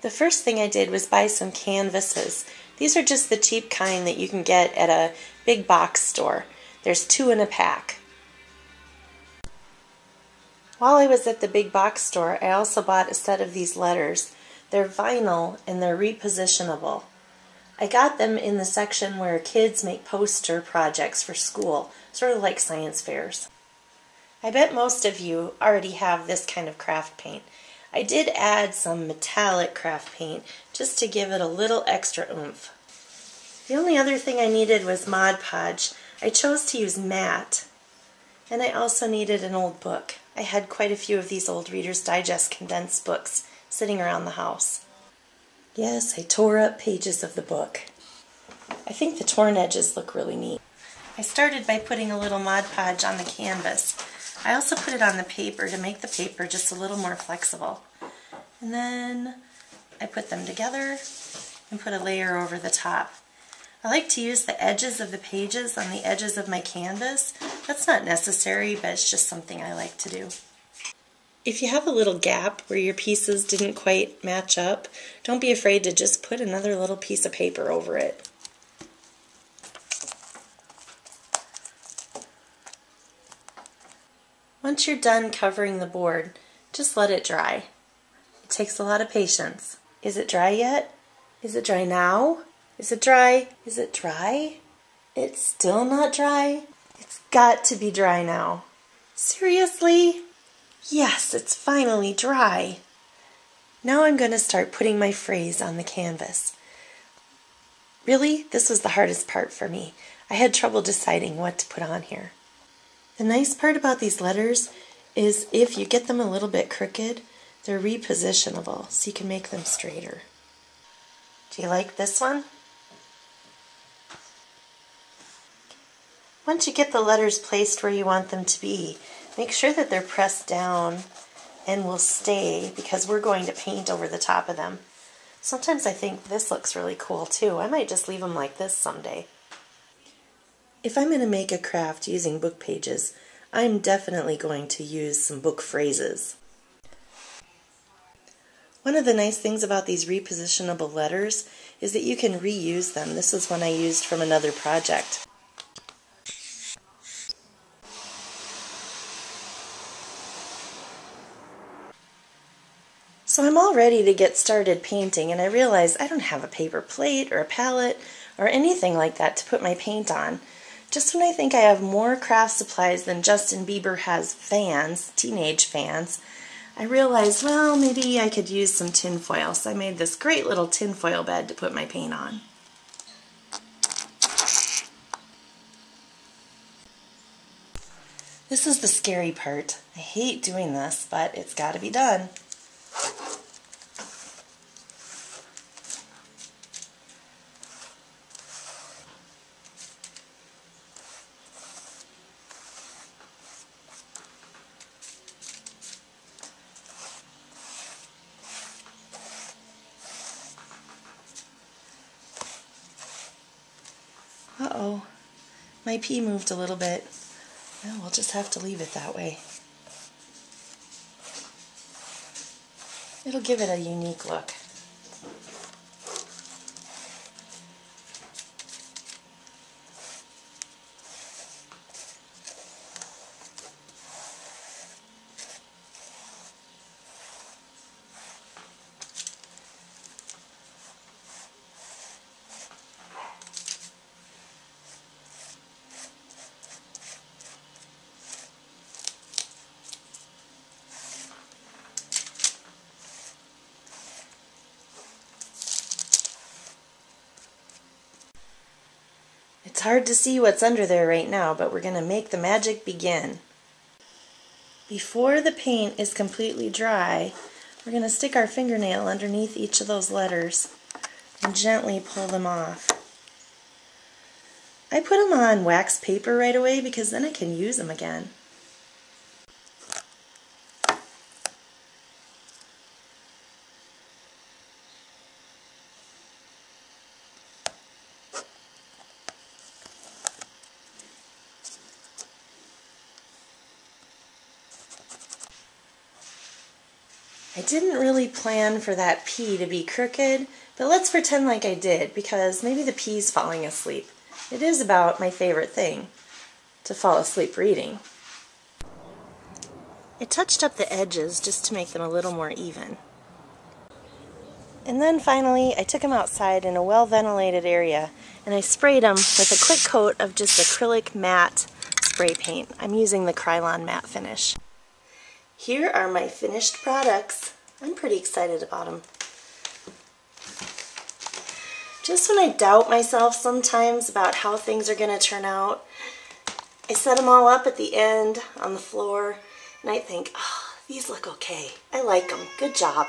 The first thing I did was buy some canvases. These are just the cheap kind that you can get at a big box store. There's 2 in a pack. While I was at the big box store, I also bought a set of these letters. They're vinyl and they're repositionable. I got them in the section where kids make poster projects for school, sort of like science fairs. I bet most of you already have this kind of craft paint. I did add some metallic craft paint just to give it a little extra oomph. The only other thing I needed was Mod Podge. I chose to use matte, and I also needed an old book. I had quite a few of these old Reader's Digest condensed books sitting around the house. Yes, I tore up pages of the book. I think the torn edges look really neat. I started by putting a little Mod Podge on the canvas. I also put it on the paper to make the paper just a little more flexible. And then I put them together and put a layer over the top. I like to use the edges of the pages on the edges of my canvas. That's not necessary, but it's just something I like to do. If you have a little gap where your pieces didn't quite match up, don't be afraid to just put another little piece of paper over it. Once you're done covering the board, just let it dry. It takes a lot of patience. Is it dry yet? Is it dry now? Is it dry? Is it dry? It's still not dry? It's got to be dry now. Seriously? Yes, it's finally dry. Now I'm going to start putting my phrase on the canvas. Really, this was the hardest part for me. I had trouble deciding what to put on here. The nice part about these letters is if you get them a little bit crooked, they're repositionable, so you can make them straighter. Do you like this one? Once you get the letters placed where you want them to be, make sure that they're pressed down and will stay because we're going to paint over the top of them. Sometimes I think this looks really cool too. I might just leave them like this someday. If I'm going to make a craft using book pages, I'm definitely going to use some book phrases. One of the nice things about these repositionable letters is that you can reuse them. This is one I used from another project. So I'm all ready to get started painting, and I realize I don't have a paper plate or a palette or anything like that to put my paint on. Just when I think I have more craft supplies than Justin Bieber has fans, teenage fans, I realized, well, maybe I could use some tin foil. So I made this great little tin foil bed to put my paint on. This is the scary part. I hate doing this, but it's got to be done. Uh-oh, my pea moved a little bit. Well, we'll just have to leave it that way. It'll give it a unique look. It's hard to see what's under there right now, but we're going to make the magic begin. Before the paint is completely dry, we're going to stick our fingernail underneath each of those letters and gently pull them off. I put them on wax paper right away because then I can use them again. I I didn't really plan for that P to be crooked, but let's pretend like I did, because maybe the P's falling asleep. It is about my favorite thing, to fall asleep reading. I touched up the edges just to make them a little more even. And then finally, I took them outside in a well-ventilated area, and I sprayed them with a quick coat of just acrylic matte spray paint. I'm using the Krylon matte finish. Here are my finished products. I'm pretty excited about them. Just when I doubt myself sometimes about how things are going to turn out, I set them all up at the end on the floor, and I think, oh, these look okay. I like them. Good job.